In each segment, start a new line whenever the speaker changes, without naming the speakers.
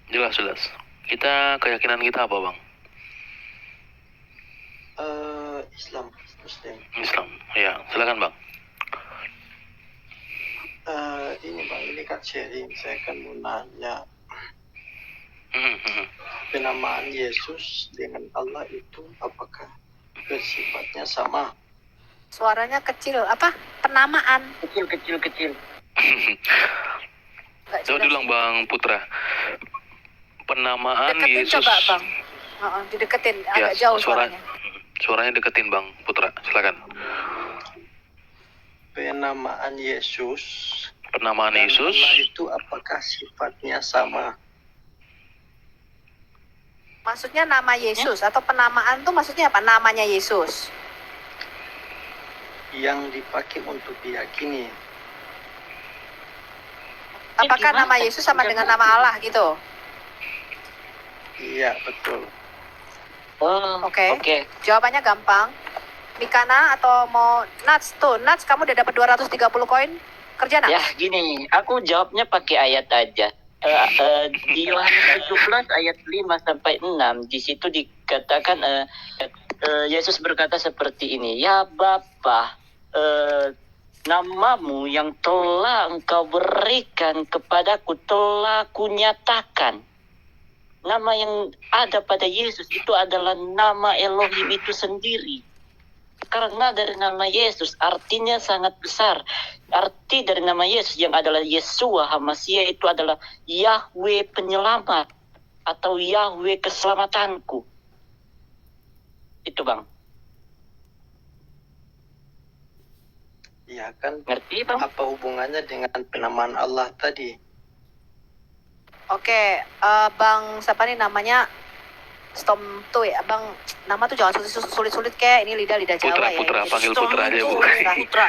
Jelas, jelas. Kita keyakinan kita apa, Bang?
Islam, Muslim.
Islam. Ya, silakan, Bang.
Ini Bang, ini kan sharing. Saya kan mau nanya,
Mhm.
penamaan Yesus dengan Allah itu apakah bersifatnya sama?
Suaranya kecil, apa? Penamaan.
Kecil.
Nggak
Coba
jelas.
diulang, Bang Putra. Penamaan
Deketin
Yesus.
coba, Bang. Dideketin,
Ya,
agak jauh suaranya.
Suaranya deketin, Bang Putra. Silakan.
Penamaan Yesus
Penamaan
dan
Yesus.
Allah itu apakah sifatnya sama?
Maksudnya nama Yesus atau penamaan tuh maksudnya apa? Namanya Yesus.
Yang dipakai untuk diyakini.
Apakah nama Yesus sama dengan nama Allah gitu?
Iya, betul.
Oke. Jawabannya gampang. Mikana atau mau Nats tuh, Nats kamu udah dapat 230 koin. Kerja nak?
Ya gini, aku jawabnya pakai ayat aja. Di Yohanes 17 ayat 5 sampai 6 di situ dikatakan Yesus berkata seperti ini, ya Bapa, namamu yang telah engkau berikan kepadaku telah kunyatakan. Nama yang ada pada Yesus itu adalah nama Elohim itu sendiri. Karena dari nama Yesus artinya sangat besar. Arti dari nama Yesus yang adalah Yeshua HaMashiach itu adalah Yahweh penyelamat atau Yahweh keselamatanku. Itu Bang.
Ya kan,
Ngerti Bang?
apa hubungannya dengan penamaan Allah tadi?
Oke, Bang siapa nih namanya? Stom tuh ya, Bang. Nama tuh jangan sulit-sulit kayak ini lidah Jawa ya.
Putra,
Jadi
panggil
Stom
Putra aja, Bu.
Putra.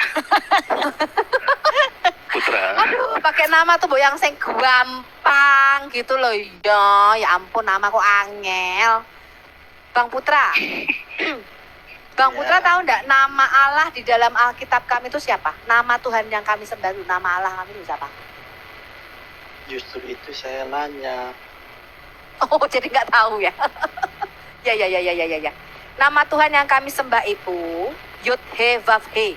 Putra.
Aduh, pakai nama tuh Bu yang sing gampang gitu loh. Ya ampun, nama kok angel. Bang Putra. Bang Putra tahu enggak nama Allah di dalam Alkitab kami itu siapa? Nama Tuhan yang kami sembah itu, nama Allah kami itu siapa?
Justru itu saya nanya.
Oh, jadi nggak tahu ya? Ya. Nama Tuhan yang kami sembah itu Yud-He-Vav-He.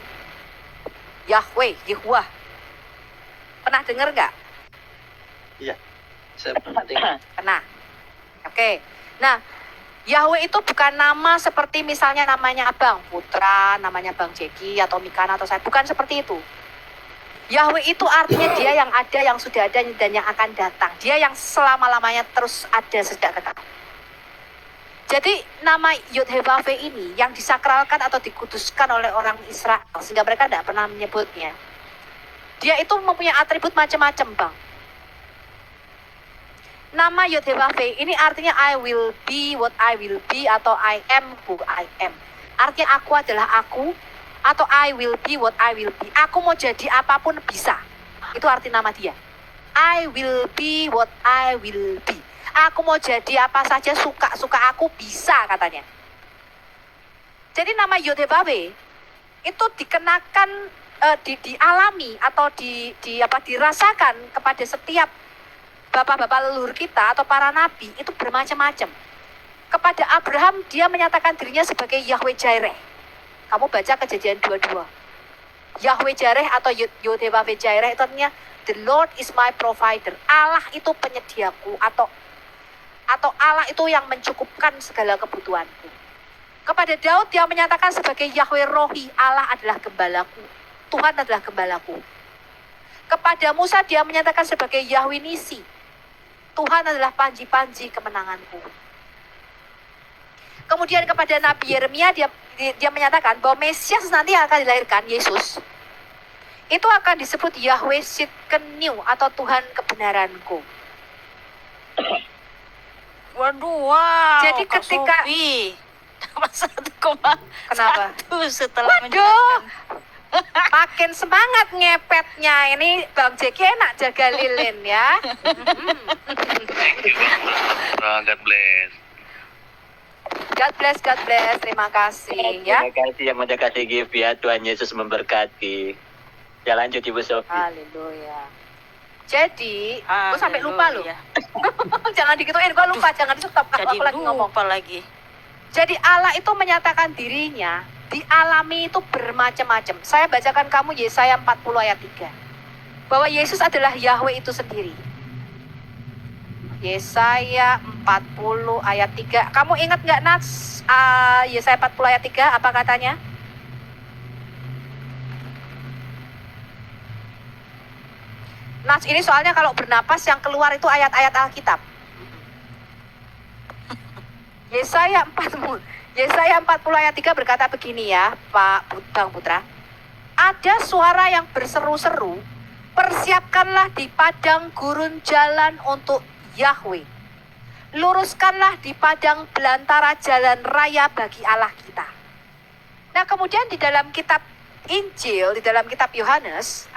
Yahweh, Yehuwah. Pernah dengar nggak?
Iya, saya pernah dengar.
Pernah. Oke. Nah, Yahweh itu bukan nama seperti misalnya namanya Bang Putra, namanya Bang Jeki atau Mikana atau saya. Bukan seperti itu. Yahweh itu artinya dia yang ada, yang sudah ada, dan yang akan datang. Dia yang selama-lamanya terus ada sejak kekal. Jadi nama Yud-He-Vav-He ini yang disakralkan atau dikuduskan oleh orang Israel, sehingga mereka tidak pernah menyebutnya. Dia itu mempunyai atribut macam-macam, Bang. Nama Yud-He-Vav-He ini artinya I will be what I will be atau I am who I am. Artinya aku adalah aku, atau I will be what I will be. Aku mau jadi apapun bisa. Itu arti nama dia. I will be what I will be. Aku mau jadi apa saja, suka aku bisa katanya. Jadi nama Yud-He-Vav-He itu dikenakan, dialami atau dirasakan kepada setiap bapak-bapak leluhur kita atau para nabi itu bermacam-macam. Kepada Abraham dia menyatakan dirinya sebagai Yahweh Jireh. Kamu baca Kejadian 22. Yahweh Jireh atau Yud-He-Vav-He Jireh itu artinya the Lord is my provider. Allah itu penyediaku atau Allah itu yang mencukupkan segala kebutuhanku. Kepada Daud dia menyatakan sebagai Yahweh Rohi, Allah adalah gembalaku. Tuhan adalah gembalaku. Kepada Musa dia menyatakan sebagai Yahweh Nisi. Tuhan adalah panji-panji kemenanganku. Kemudian kepada Nabi Yeremia dia menyatakan bahwa Mesias nanti akan dilahirkan, Yesus. Itu akan disebut Yahweh Sidkenu atau Tuhan kebenaranku.
Waduh, wow.
Jadi
Kak
ketika
Sophie dapat 1,1
Kenapa?
setelah
Waduh,
menjelaskan.
makin semangat ngepetnya ini Bang Jeki enak jaga lilin ya.
God bless.
God bless, terima kasih ya.
Terima kasih yang udah kasih gift ya. Tuhan Yesus memberkati. Ya lanjut Ibu Sofi.
Haleluya. Jadi, aku sampai lupa loh.
Haleluya.
Jangan dikituin, gue lupa, jangan di stop.
Jadi
Aku lagi ngomong.
lupa lagi.
Jadi Allah itu menyatakan dirinya dialami itu bermacam-macam. Saya bacakan kamu Yesaya 40 ayat 3. Bahwa Yesus adalah Yahweh itu sendiri. Yesaya 40 ayat 3. Kamu ingat nggak Nats? Yesaya 40 ayat 3 apa katanya? Nats, ini soalnya kalau bernapas yang keluar itu ayat-ayat Alkitab. Yesaya 40 ayat 3 berkata begini ya, Bang Putra. Ada suara yang berseru-seru, persiapkanlah di padang gurun jalan untuk Yahweh. Luruskanlah di padang belantara jalan raya bagi Allah kita. Nah, kemudian di dalam kitab Injil, di dalam kitab Yohanes,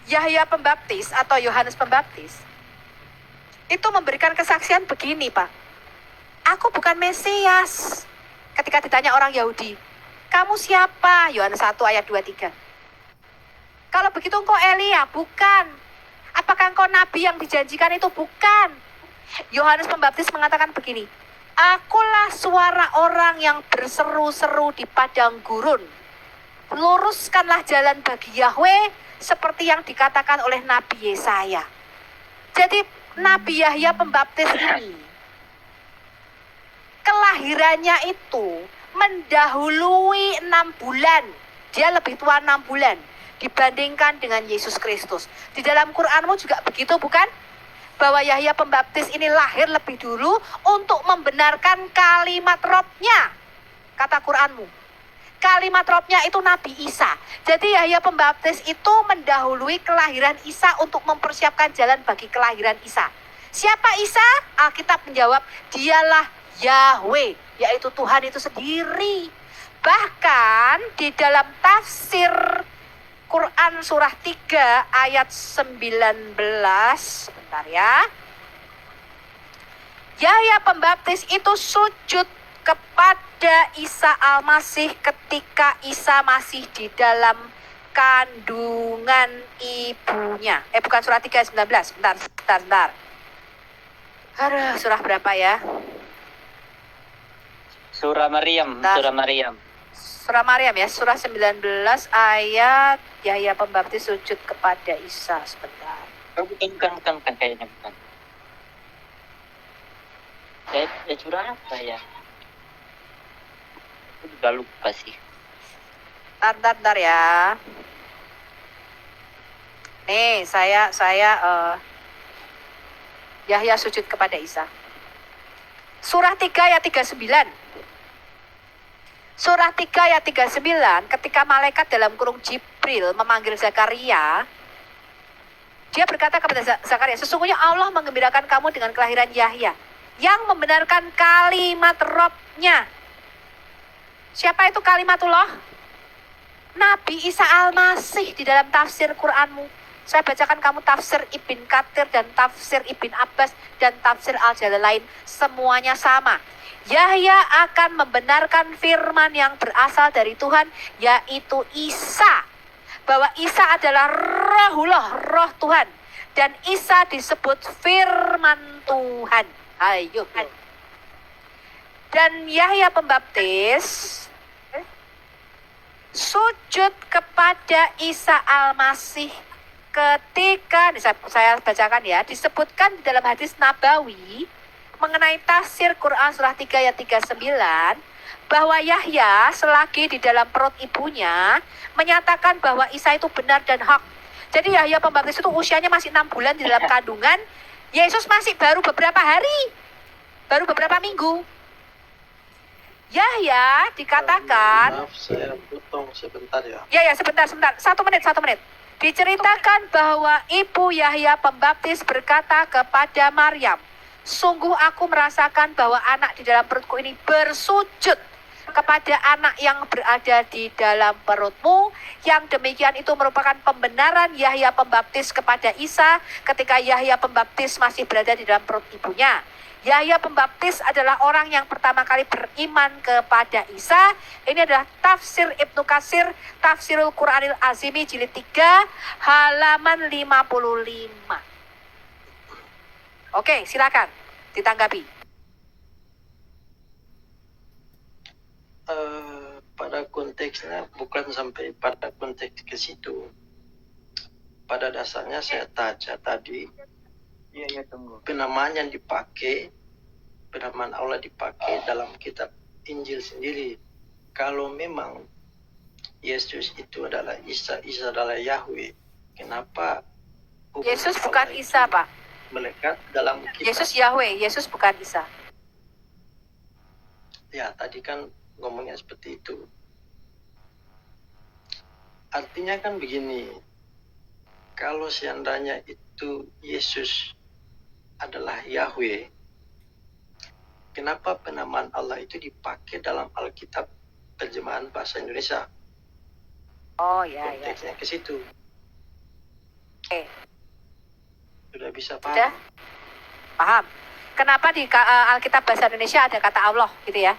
Yahya Pembaptis atau Yohanes Pembaptis itu memberikan kesaksian begini, Pak. Aku bukan Mesias. Ketika ditanya orang Yahudi, kamu siapa? Yohanes 1 ayat 23. Kalau begitu engkau Elia? Bukan. Apakah engkau nabi yang dijanjikan itu? Bukan. Yohanes Pembaptis mengatakan begini, akulah suara orang yang berseru-seru di padang gurun. Luruskanlah jalan bagi Yahweh seperti yang dikatakan oleh Nabi Yesaya. Jadi Nabi Yahya Pembaptis ini kelahirannya itu mendahului 6 bulan. Dia lebih tua 6 bulan dibandingkan dengan Yesus Kristus. Di dalam Quranmu juga begitu, bukan? Bahwa Yahya Pembaptis ini lahir lebih dulu untuk membenarkan kalimat Robnya. Kata Quranmu. Kalimat Robnya itu Nabi Isa. Jadi Yahya Pembaptis itu mendahului kelahiran Isa untuk mempersiapkan jalan bagi kelahiran Isa. Siapa Isa? Alkitab menjawab, dialah Yahweh, yaitu Tuhan itu sendiri. Bahkan di dalam tafsir Quran surah 3 ayat 19, sebentar ya. Yahya Pembaptis itu sujud kepada Isa Al-Masih ketika Isa masih di dalam kandungan ibunya. Bukan surah 3 19, bentar. Aduh, surah berapa ya?
Surah Maryam,
Nah.
Surah Maryam.
Surah Maryam ya, surah 19 ayat Yahya Pembaptis sujud kepada Isa. Sebentar.
Oh, bukan kayaknya bukan. Saya surah apa ya? Aku juga lupa sih.
Bentar ya. Nih, saya Yahya sujud kepada Isa. Surah 3 ayat 39. Surah 3 ayat 39, ketika malaikat dalam kurung Jibril memanggil Zakaria, dia berkata kepada Zakaria, sesungguhnya Allah menggembirakan kamu dengan kelahiran Yahya, yang membenarkan kalimat Robnya. Siapa itu kalimatullah? Nabi Isa Al-Masih di dalam tafsir Quranmu. Saya bacakan kamu tafsir Ibn Katsir dan tafsir Ibn Abbas dan tafsir Al-Jalalain. Semuanya sama. Yahya akan membenarkan firman yang berasal dari Tuhan, yaitu Isa. Bahwa Isa adalah rohullah, roh Tuhan. Dan Isa disebut firman Tuhan. Ayo. Dan Yahya Pembaptis sujud kepada Isa Al-Masih ketika, saya bacakan ya, disebutkan di dalam hadis Nabawi mengenai tafsir Quran surah 3 ayat 39 bahwa Yahya selagi di dalam perut ibunya menyatakan bahwa Isa itu benar dan hak. Jadi Yahya Pembaptis itu usianya masih 6 bulan di dalam kandungan. Yesus masih baru beberapa hari, baru beberapa minggu. Yahya dikatakan,
Maaf, saya potong sebentar ya.
ya sebentar, 1 menit. Diceritakan bahwa ibu Yahya Pembaptis berkata kepada Maryam, sungguh aku merasakan bahwa anak di dalam perutku ini bersujud kepada anak yang berada di dalam perutmu. Yang demikian itu merupakan pembenaran Yahya Pembaptis kepada Isa ketika Yahya Pembaptis masih berada di dalam perut ibunya. Yahya Pembaptis adalah orang yang pertama kali beriman kepada Isa. Ini adalah tafsir Ibnu Katsir, Tafsirul Quranil Azimi jilid 3, halaman 55. Oke, silakan ditanggapi.
Pada konteksnya bukan sampai pada konteks ke situ. Pada dasarnya saya tanya tadi, penamaan yang dipakai, penamaan Allah dipakai dalam kitab Injil sendiri. Kalau memang Yesus itu adalah Isa, Isa adalah Yahweh, kenapa
Yesus
hubungan
bukan
Allah
Isa,
itu
Pak.
melekat dalam kitab?
Yesus Yahweh, Yesus bukan Isa.
Ya, tadi kan ngomongnya seperti itu. Artinya kan begini, kalau seandainya itu Yesus adalah Yahweh, kenapa penamaan Allah itu dipakai dalam Alkitab terjemahan bahasa Indonesia?
Oh ya, ya.
Konteksnya ke situ.
Oke,
Sudah bisa
sudah
paham?
paham. Kenapa di Alkitab bahasa Indonesia ada kata Allah gitu ya?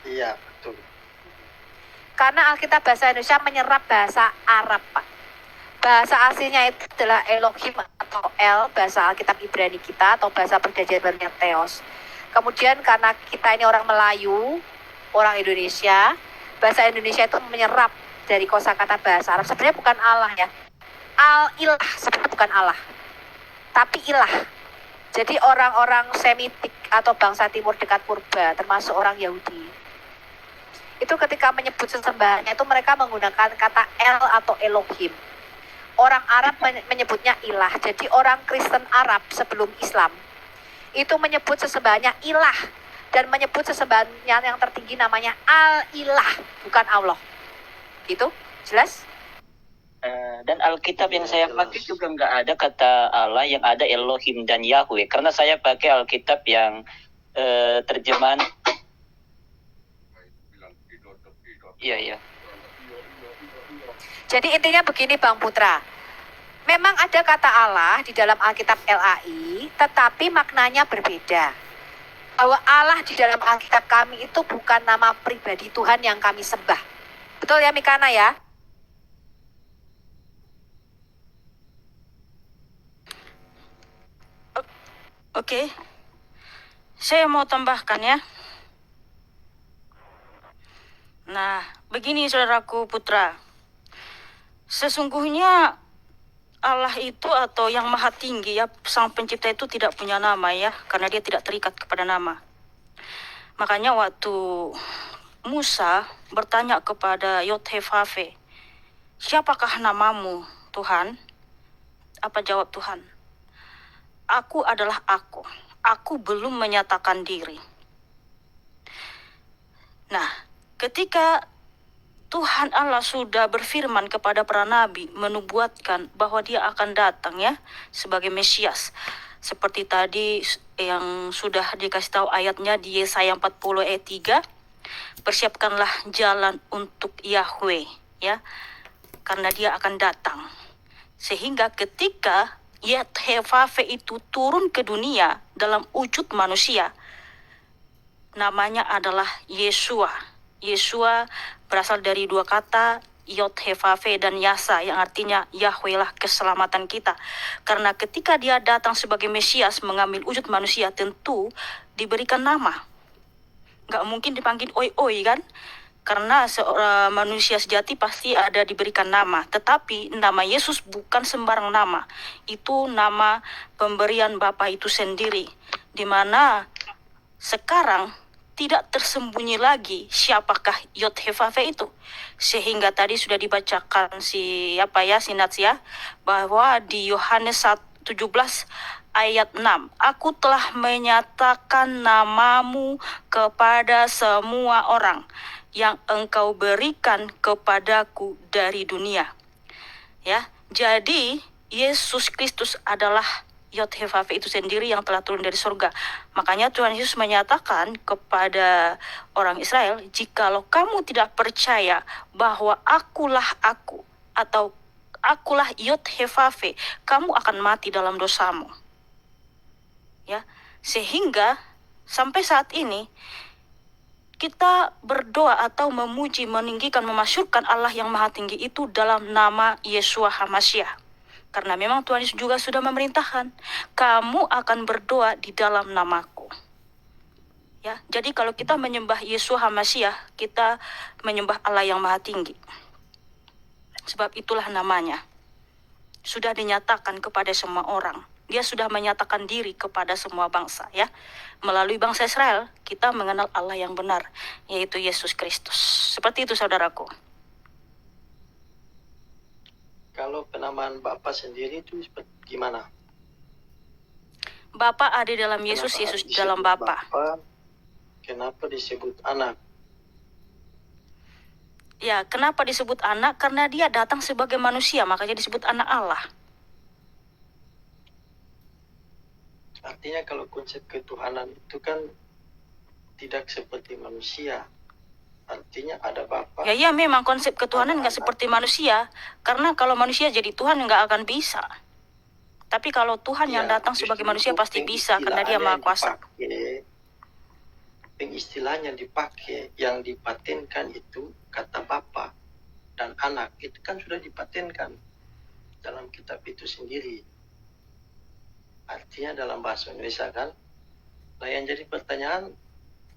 Iya, betul.
Karena Alkitab bahasa Indonesia menyerap bahasa Arab, Pak. Bahasa aslinya itu adalah Elohim atau El, bahasa Alkitab Ibrani kita atau bahasa perjanjian barunya Theos. Kemudian karena kita ini orang Melayu, orang Indonesia, bahasa Indonesia itu menyerap dari kosakata bahasa Arab. Sebenarnya bukan Allah ya. Al-ilah sebenarnya bukan Allah, tapi ilah. Jadi orang-orang Semitik atau bangsa Timur dekat purba, termasuk orang Yahudi, itu ketika menyebut sesembahannya itu mereka menggunakan kata El atau Elohim. Orang Arab menyebutnya ilah. Jadi orang Kristen Arab sebelum Islam itu menyebut sesembahannya ilah dan menyebut sesembahannya yang tertinggi namanya Al-Ilah, bukan Allah. Gitu? Jelas?
Dan Alkitab yang saya
Jelas.
pakai juga nggak ada kata Allah, yang ada Elohim dan Yahweh. Karena saya pakai Alkitab yang terjemahan. Iya.
Jadi intinya begini Bang Putra, memang ada kata Allah di dalam Alkitab LAI, tetapi maknanya berbeda. Bahwa Allah di dalam Alkitab kami itu bukan nama pribadi Tuhan yang kami sembah. Betul ya Mikana ya?
Oke. Saya mau tambahkan ya. Nah, begini saudaraku Putra. Sesungguhnya Allah itu atau yang maha tinggi ya, sang pencipta itu tidak punya nama ya, karena dia tidak terikat kepada nama. Makanya waktu Musa bertanya kepada Yod-Heh-Vav-He, siapakah namamu Tuhan? Apa jawab Tuhan? Aku adalah aku belum menyatakan diri. Nah, ketika Tuhan Allah sudah berfirman kepada para nabi, menubuatkan bahwa dia akan datang ya sebagai Mesias. Seperti tadi yang sudah dikasih tahu ayatnya di Yesaya 40 ayat 3, persiapkanlah jalan untuk Yahweh ya, karena dia akan datang. Sehingga ketika Yod-Heh-Vav-He itu turun ke dunia dalam wujud manusia, namanya adalah Yeshua. Yeshua berasal dari dua kata, Yod-Heh-Vav-He dan Yasa, yang artinya Yahweh lah keselamatan kita. Karena ketika dia datang sebagai Mesias mengambil wujud manusia, tentu diberikan nama. Nggak mungkin dipanggil oi-oi kan? Karena seorang manusia sejati pasti ada diberikan nama. Tetapi nama Yesus bukan sembarang nama. Itu nama pemberian Bapa itu sendiri. Di mana sekarang tidak tersembunyi lagi siapakah Yod-Heh-Vav-He itu. Sehingga tadi sudah dibacakan si Nats ya, bahwa di Yohanes 17 ayat 6, aku telah menyatakan namamu kepada semua orang yang engkau berikan kepadaku dari dunia. Ya, jadi Yesus Kristus adalah Yod-Heh-Vav-He itu sendiri yang telah turun dari surga. Makanya Tuhan Yesus menyatakan kepada orang Israel, jikalau kamu tidak percaya bahwa akulah aku atau akulah Yod-Heh-Vav-He, kamu akan mati dalam dosamu. Ya, sehingga sampai saat ini kita berdoa atau memuji, meninggikan, memasyurkan Allah yang maha tinggi itu dalam nama Yeshua HaMasyiah. Karena memang Tuhan Yesus juga sudah memerintahkan, kamu akan berdoa di dalam namaku. Ya, jadi kalau kita menyembah Yeshua HaMashiach, kita menyembah Allah yang Maha Tinggi. Sebab itulah namanya. Sudah dinyatakan kepada semua orang. Dia sudah menyatakan diri kepada semua bangsa, ya. Melalui bangsa Israel, kita mengenal Allah yang benar, yaitu Yesus Kristus. Seperti itu, saudaraku.
Kalau penamaan Bapa sendiri itu gimana?
Bapa ada di dalam Yesus,
Kenapa
Yesus di
disebut
dalam Bapa.
Kenapa disebut anak?
Ya, kenapa disebut anak? Karena dia datang sebagai manusia, makanya disebut anak Allah.
Artinya kalau konsep ketuhanan itu kan tidak seperti manusia. Artinya ada Bapa.
Ya, memang konsep ketuhanan nggak seperti manusia. Karena kalau manusia jadi Tuhan nggak akan bisa. Tapi kalau Tuhan yang datang sebagai manusia pasti bisa, karena dia Maha Kuasa.
Pengistilahnya dipakai, yang dipatenkan itu kata Bapa dan anak. Itu kan sudah dipatenkan dalam kitab itu sendiri. Artinya dalam bahasa Indonesia kan. Nah yang jadi pertanyaan,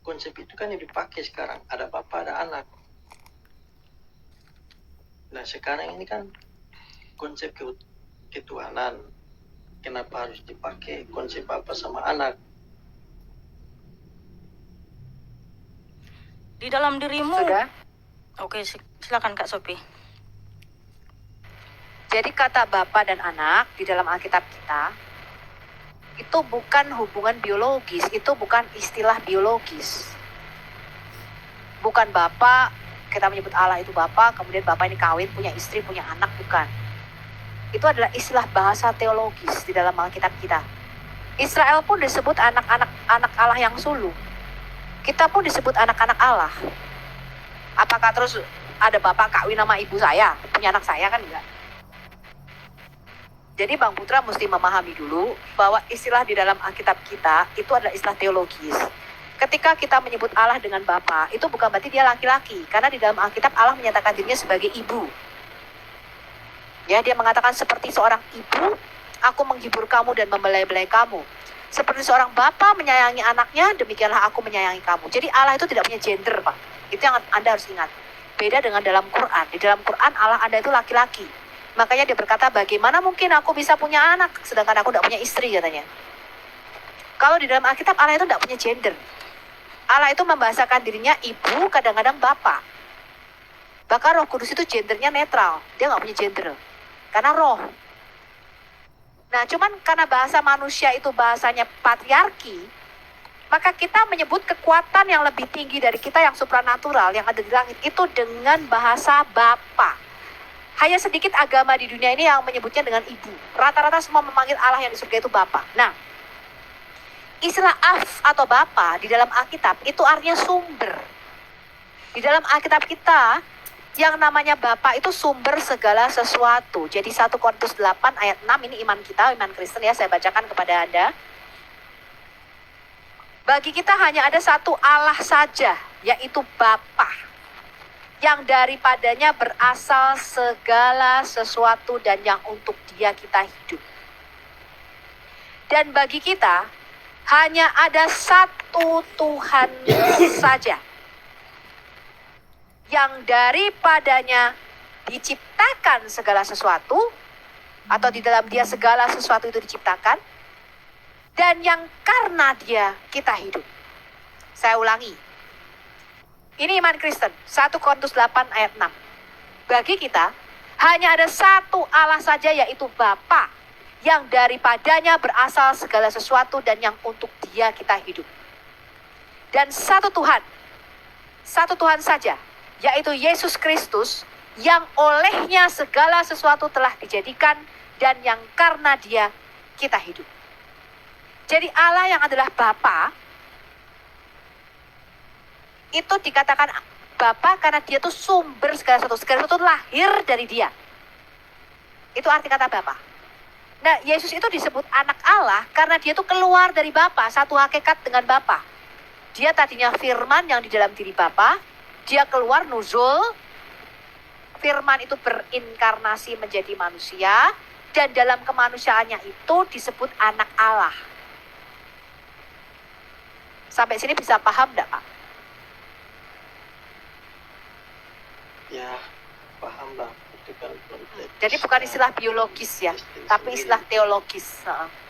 konsep itu kan yang dipakai sekarang. Ada Bapa, ada anak. Nah sekarang ini kan konsep ketuhanan. Kenapa harus dipakai konsep Bapa sama anak?
Di dalam dirimu.
Sudah.
Oke, silakan Kak Sophie.
Jadi kata Bapa dan anak di dalam Alkitab kita itu bukan hubungan biologis, itu bukan istilah biologis. Bukan Bapa, kita menyebut Allah itu Bapa, kemudian Bapa ini kawin, punya istri, punya anak, bukan. Itu adalah istilah bahasa teologis di dalam Alkitab kita. Israel pun disebut anak Allah yang sulung. Kita pun disebut anak-anak Allah. Apakah terus ada bapak kawin sama ibu saya, punya anak saya, kan enggak? Jadi Bang Putra mesti memahami dulu bahwa istilah di dalam Alkitab kita itu adalah istilah teologis. Ketika kita menyebut Allah dengan Bapa, itu bukan berarti dia laki-laki. Karena di dalam Alkitab Allah menyatakan dirinya sebagai ibu. Ya, dia mengatakan seperti seorang ibu, aku menghibur kamu dan membelai-belai kamu. Seperti seorang bapa menyayangi anaknya, demikianlah aku menyayangi kamu. Jadi Allah itu tidak punya gender, Pak. Itu yang Anda harus ingat. Beda dengan dalam Quran. Di dalam Quran Allah Anda itu laki-laki. Makanya dia berkata, bagaimana mungkin aku bisa punya anak, sedangkan aku tidak punya istri, katanya. Kalau di dalam Alkitab Allah itu tidak punya gender. Allah itu membahasakan dirinya ibu, kadang-kadang bapak. Bahkan Roh Kudus itu gendernya netral. Dia nggak punya gender. Karena roh. Nah, cuman karena bahasa manusia itu bahasanya patriarki, maka kita menyebut kekuatan yang lebih tinggi dari kita yang supranatural, yang ada di langit, itu dengan bahasa Bapa. Hanya sedikit agama di dunia ini yang menyebutnya dengan ibu. Rata-rata semua memanggil Allah yang di surga itu Bapa. Nah, istilah Af atau Bapa di dalam Alkitab itu artinya sumber. Di dalam Alkitab kita, yang namanya Bapa itu sumber segala sesuatu. Jadi 1 Korintus 8 ayat 6 ini iman kita, iman Kristen ya, saya bacakan kepada Anda. Bagi kita hanya ada satu Allah saja, yaitu Bapa, yang daripadanya berasal segala sesuatu dan yang untuk Dia kita hidup. Dan bagi kita hanya ada satu Tuhan saja, yang daripadanya diciptakan segala sesuatu, atau di dalam Dia segala sesuatu itu diciptakan, dan yang karena Dia kita hidup. Saya ulangi. Ini iman Kristen, 1 Korintus 8 ayat 6. Bagi kita hanya ada satu Allah saja, yaitu Bapa, yang daripadanya berasal segala sesuatu dan yang untuk Dia kita hidup. Dan satu Tuhan saja, yaitu Yesus Kristus, yang olehnya segala sesuatu telah dijadikan dan yang karena Dia kita hidup. Jadi Allah yang adalah Bapa, itu dikatakan Bapa karena Dia itu sumber segala sesuatu. Segala sesuatu lahir dari Dia. Itu arti kata Bapa. Nah, Yesus itu disebut anak Allah karena Dia itu keluar dari Bapa, satu hakikat dengan Bapa. Dia tadinya firman yang di dalam diri Bapa. Dia keluar nuzul, firman itu berinkarnasi menjadi manusia, Dan dalam kemanusiaannya itu disebut anak Allah. Sampai sini bisa paham enggak, Pak?
Ya, paham bang. Itu kan konteks.
Jadi bukan istilah biologis ya, tapi istilah teologis. Heeh.